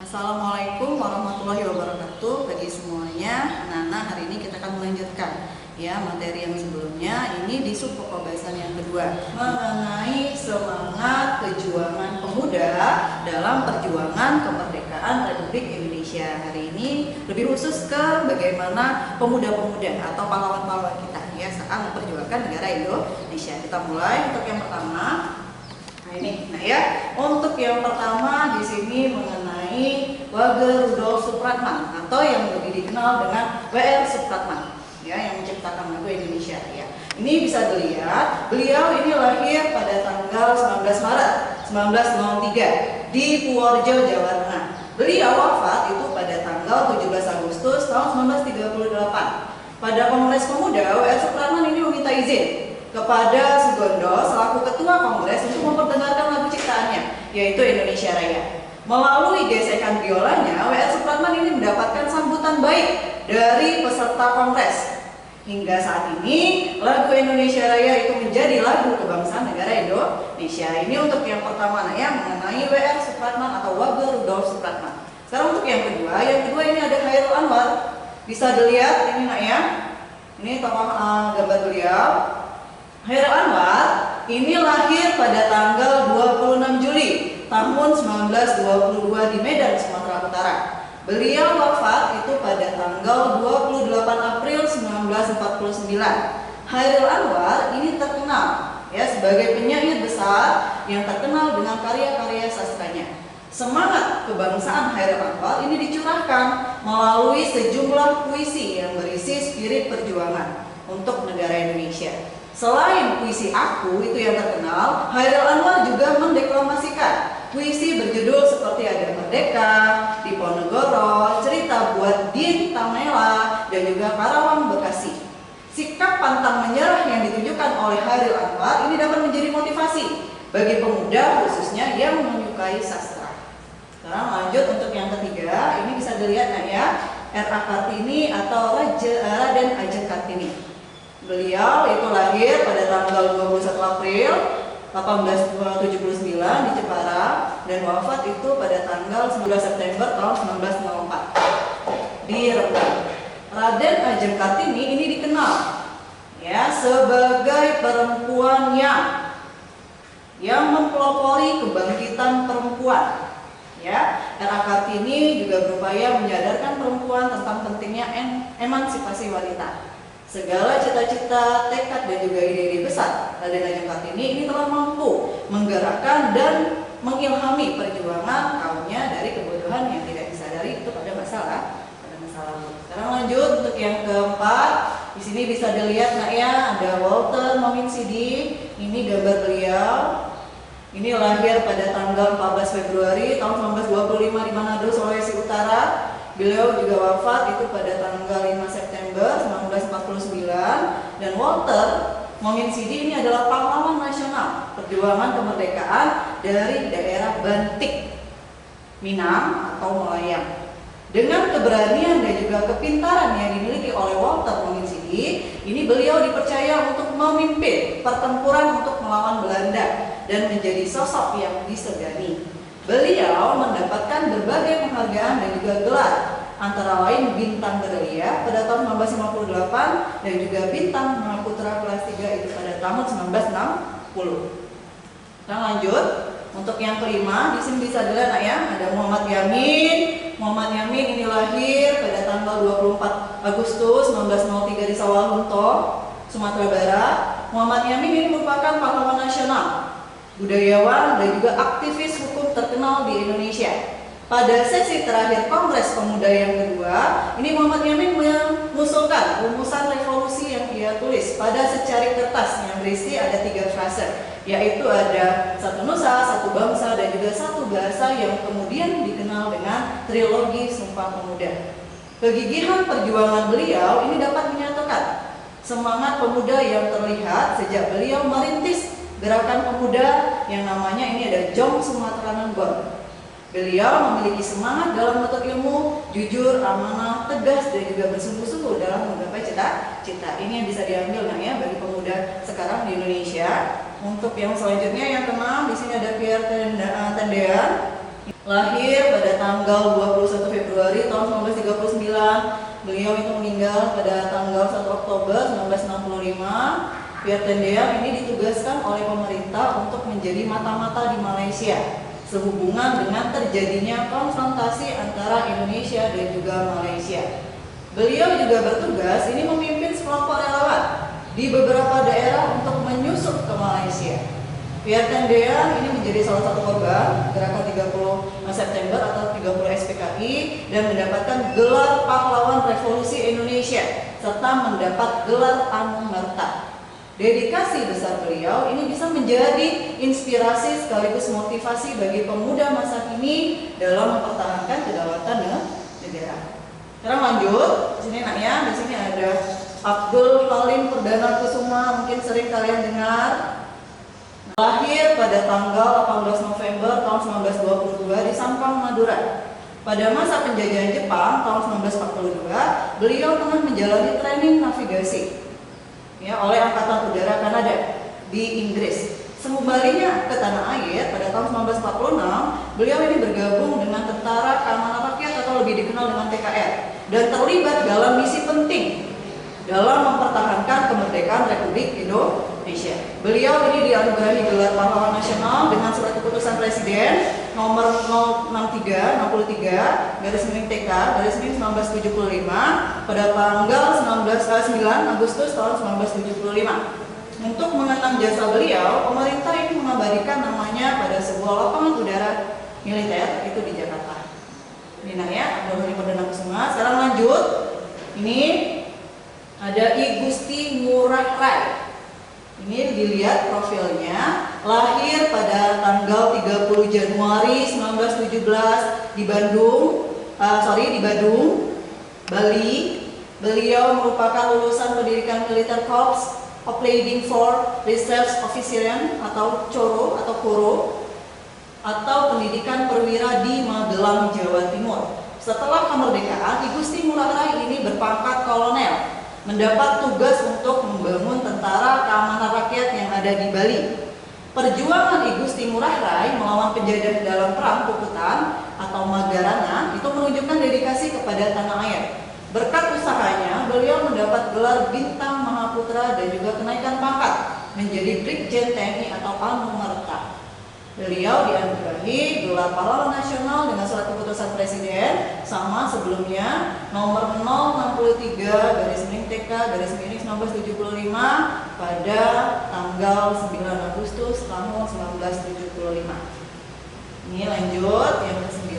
Assalamualaikum warahmatullahi wabarakatuh bagi semuanya. Anak-anak, hari ini kita akan melanjutkan ya materi yang sebelumnya. Ini di sub pokok bahasan yang kedua mengenai semangat perjuangan pemuda dalam perjuangan kemerdekaan Republik Indonesia. Hari ini lebih khusus ke bagaimana pemuda-pemuda atau pahlawan-pahlawan kita ya saat memperjuangkan negara Indonesia. Kita mulai untuk yang pertama. Nah ya, untuk yang pertama di sini mengenai Wage Rudolf Supratman atau yang lebih dikenal dengan W.R. Supratman ya, yang menciptakan lagu Indonesia ya. Ini bisa dilihat, beliau ini lahir pada tanggal 19 Maret 1903 di Purworejo, Jawa Tengah. Beliau wafat itu pada tanggal 17 Agustus tahun 1938. Pada Kongres Pemuda, W.R. Supratman ini meminta izin kepada Sugondo selaku ketua kongres untuk memperdengarkan lagu ciptaannya, yaitu Indonesia Raya. Melalui gesekan biolanya, W.R. Supratman ini mendapatkan sambutan baik dari peserta kongres. Hingga saat ini, lagu Indonesia Raya itu menjadi lagu kebangsaan negara Indonesia. Ini untuk yang pertama ya, mengenai W.R. Supratman atau Wage Rudolf Supratman. Sekarang untuk yang kedua ini ada Chairul Anwar. Bisa dilihat ini nak ya. Ini tokoh gambar beliau. Chairul Anwar ini lahir pada tanggal 26 Juli tahun 1922 di Medan, Sumatera Utara. Beliau wafat itu pada tanggal 28 April 1949. Chairul Anwar ini terkenal ya sebagai penyair besar yang terkenal dengan karya-karya sastranya. Semangat kebangsaan Chairul Anwar ini dicurahkan melalui sejumlah puisi yang berisi spirit perjuangan untuk negara Indonesia. Selain puisi Aku itu yang terkenal, Chairul Anwar juga mendeklamasikan puisi berjudul seperti ada Merdeka, Diponegoro, Cerita Buat Din Tamela, dan juga Karawang Bekasi. Sikap pantang menyerah yang ditunjukkan oleh Chairul Anwar ini dapat menjadi motivasi bagi pemuda khususnya yang menyukai sastra. Sekarang lanjut untuk yang ketiga, ini bisa dilihat ya, R.A. Kartini atau Raden Ajeng Kartini. Beliau itu lahir pada tanggal 21 April 1879 di Jepara dan wafat itu pada tanggal 19 September tahun 1904 di Rembang. Raden Ajeng Kartini ini dikenal ya sebagai perempuan yang mempelopori kebangkitan perempuan. Ya, R.A. Kartini juga berupaya menyadarkan perempuan tentang pentingnya emansipasi wanita. Segala cita-cita, tekad, dan juga ide-ide besar Raden Ajeng Kartini ini telah mampu menggerakkan dan mengilhami perjuangan kaumnya dari kebodohan yang tidak disadari itu pada masa lalu. Sekarang lanjut untuk yang keempat. Di sini bisa dilihat nak ya, ada Walter Mominsidi. Ini gambar beliau. Ini lahir pada tanggal 14 Februari tahun 1925 di Manado, Sulawesi Utara. Beliau juga wafat itu pada tanggal 5 September 1949. Dan Walter Mominsidi ini adalah pahlawan nasional perjuangan kemerdekaan dari daerah Bantik, Minang atau Melayang. Dengan keberanian dan juga kepintaran yang dimiliki oleh Walter Mominsidi, ini beliau dipercaya untuk memimpin pertempuran untuk melawan Belanda dan menjadi sosok yang disegani. Beliau mendapatkan berbagai penghargaan dan juga gelar, antara lain Bintang Gerilya pada tahun 1958 dan juga Bintang Mahaputra kelas 3 itu pada tahun 1960. Kita lanjut untuk yang kelima. Di sini bisa dilihat ya, ada Muhammad Yamin. Muhammad Yamin ini lahir pada tanggal 24 Agustus 1903 di Sawalunto, Sumatera Barat. Muhammad Yamin ini merupakan pahlawan nasional, budayawan, dan juga aktivis hukum terkenal di Indonesia. Pada sesi terakhir Kongres Pemuda yang kedua, ini Muhammad Yamin mengusulkan rumusan revolusi yang ia tulis pada secari kertas yang berisi ada 3 frase, yaitu ada satu nusa, satu bangsa, dan juga satu bahasa yang kemudian dikenal dengan trilogi Sumpah Pemuda. Kegigihan perjuangan beliau ini dapat menyatukan semangat pemuda yang terlihat sejak beliau merintis gerakan pemuda yang namanya ini ada Jong Sumatera Nenggon. Beliau memiliki semangat dalam menuntut ilmu, jujur, amanah, tegas, dan juga bersungguh-sungguh dalam menggapai cita-cita. Ini yang bisa diambil ya bagi pemuda sekarang di Indonesia. Untuk yang selanjutnya yang keenam, di sini ada Pierre Tendean. Lahir pada tanggal 21 Februari tahun 1939. Beliau itu meninggal pada tanggal 1 Oktober 1965. Piertendeam ini ditugaskan oleh pemerintah untuk menjadi mata-mata di Malaysia sehubungan dengan terjadinya konfrontasi antara Indonesia dan juga Malaysia. Beliau juga bertugas ini memimpin sekelompok relawan di beberapa daerah untuk menyusup ke Malaysia. Piertendeam ini menjadi salah satu korban gerakan 30 September atau 30 SPKI dan mendapatkan gelar pahlawan revolusi Indonesia serta mendapat gelar Anumerta. Dedikasi besar beliau ini bisa menjadi inspirasi sekaligus motivasi bagi pemuda masa kini dalam mempertahankan kedaulatan negara. Sekarang lanjut, di sini naknya, di sini ada Abdul Halim Perdana Kusuma, mungkin sering kalian dengar. Lahir pada tanggal 18 November tahun 1922 di Sampang, Madura. Pada masa penjajahan Jepang tahun 1942, beliau tengah menjalani training navigasi oleh Angkatan Udara Kanada di Inggris. Sekembalinya ke tanah air pada tahun 1946, beliau ini bergabung dengan Tentara Keamanan Rakyat atau lebih dikenal dengan TKR dan terlibat dalam misi penting dalam mempertahankan kemerdekaan Republik Indonesia. Beliau ini dianugerahi gelar pahlawan nasional dengan surat keputusan Presiden nomor 63 garis miring TK garis miring 1975 pada tanggal 9 Agustus tahun 1975. Untuk mengenang jasa beliau, pemerintah ini mengabadikan namanya pada sebuah lapangan udara militer itu di Jakarta. Ini ya, Abdul Halim Perdana Kusuma. Sekarang lanjut. Ini ada I Gusti Ngurah Rai. Ini dilihat profilnya, lahir pada tanggal 30 Januari 1917 di Badung, Bali. Beliau merupakan lulusan pendidikan Military Corps Opleiding for Reserve Officerian atau CORO atau KORO atau pendidikan perwira di Magelang, Jawa Timur. Setelah kemerdekaan, I Gusti Ngurah Rai ini berpangkat kolonel, mendapat tugas untuk membangun tentara keamanan rakyat yang ada di Bali. Perjuangan I Gusti Ngurah Rai melawan penjajah dalam perang Puputan atau Magarana itu menunjukkan dedikasi kepada tanah air. Berkat usahanya, beliau mendapat gelar Bintang Mahaputra dan juga kenaikan pangkat menjadi Brigjen TNI atau Anumerta. Beliau dianugerahi gelar pahlawan nasional dengan surat keputusan Presiden sama sebelumnya nomor 063 garis miring TK garis miring 1975 pada tanggal 9 Agustus tahun 1975. Ini lanjut yang ke-9.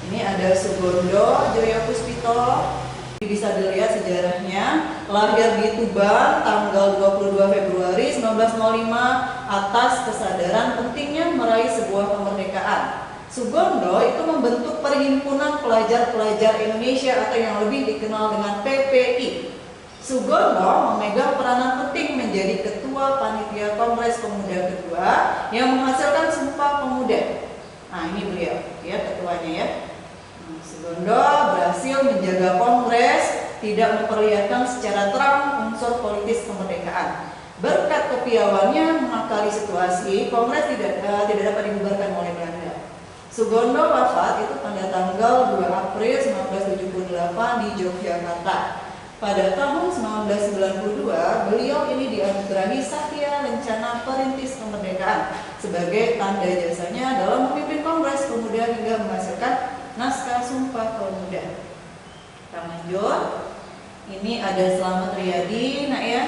Ini ada Sugondo Joyo Puspito. Bisa dilihat sejarahnya, lahir di Tuban tanggal 22 Februari 1905 atas kesadaran pentingnya meraih sebuah kemerdekaan. Sugondo itu membentuk Perhimpunan Pelajar-Pelajar Indonesia atau yang lebih dikenal dengan PPI. Sugondo memegang peranan penting menjadi Ketua Panitia Kongres Pemuda kedua yang menghasilkan Sumpah Pemuda. Nah, ini beliau, ya ketuanya ya. Sugondo berhasil menjaga Kongres tidak memperlihatkan secara terang unsur politis kemerdekaan. Berkat kepiawannya mengakali situasi, Kongres tidak dapat dibubarkan oleh Belanda. Sugondo wafat itu pada tanggal 2 April 1978 di Yogyakarta. Pada tahun 1992, beliau ini dianugerahi Satya Lencana Perintis Kemerdekaan sebagai tanda jasanya dalam memimpin Kongres Pemuda hingga menghasilkan naskah Sumpah Pemuda. Kita lanjut. Ini ada Slamet Riyadi, nak ya.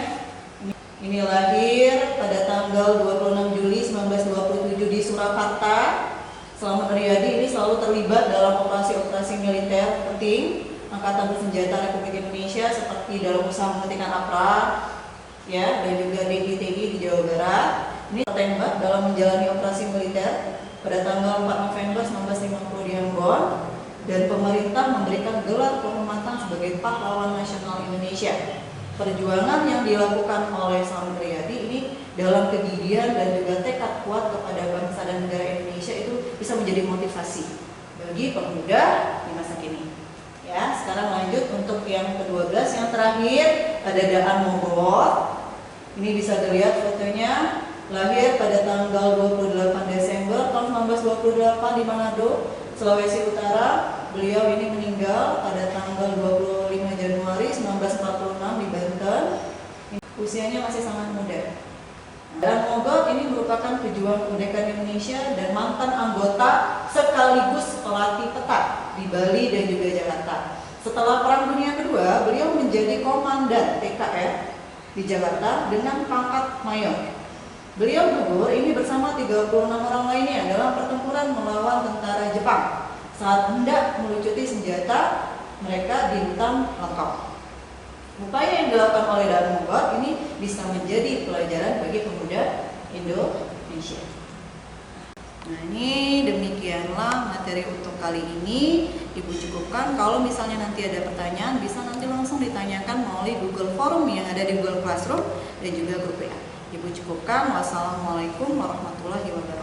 Ini lahir pada tanggal 26 Juli 1927 di Surakarta. Slamet Riyadi ini selalu terlibat dalam operasi-operasi militer penting Angkatan Bersenjata Republik Indonesia seperti dalam usaha menghentikan APRA, ya, dan juga DITI di Jawa Barat. Ini tertembak dalam menjalani operasi militer pada tanggal 4 November 1950 di Ambon, dan pemerintah memberikan gelar kehormatan sebagai pahlawan nasional Indonesia. Perjuangan yang dilakukan oleh Slamet Riyadi ini dalam kegigihan dan juga tekad kuat kepada bangsa dan negara Indonesia itu bisa menjadi motivasi bagi pemuda di masa kini. Ya, sekarang lanjut untuk yang ke-12, yang terakhir ada Daan Mogot. Ini bisa dilihat fotonya, lahir pada tanggal 28 Desember tahun 1928 di Manado, Sulawesi Utara. Beliau ini meninggal pada tanggal 25 Januari 1946 di Banten. Usianya masih sangat muda. Dan Mogot ini merupakan pejuang kemerdekaan Indonesia dan mantan anggota sekaligus pelatih petak di Bali dan juga Jakarta. Setelah Perang Dunia Kedua, beliau menjadi komandan TKR di Jakarta dengan pangkat mayor. Beliau gugur ini bersama 36 orang lainnya dalam pertempuran melawan tentara Jepang. Saat hendak melucuti senjata, mereka dihantam lengkap. Upaya yang dilakukan oleh Daan Mogot ini bisa menjadi pelajaran bagi pemuda Indonesia. Nah, ini demikianlah materi untuk kali ini. Ibu cukupkan. Kalau misalnya nanti ada pertanyaan, bisa nanti langsung ditanyakan melalui Google Forum yang ada di Google Classroom dan juga grup WA. Ibu cukupkan. Wassalamualaikum warahmatullahi wabarakatuh.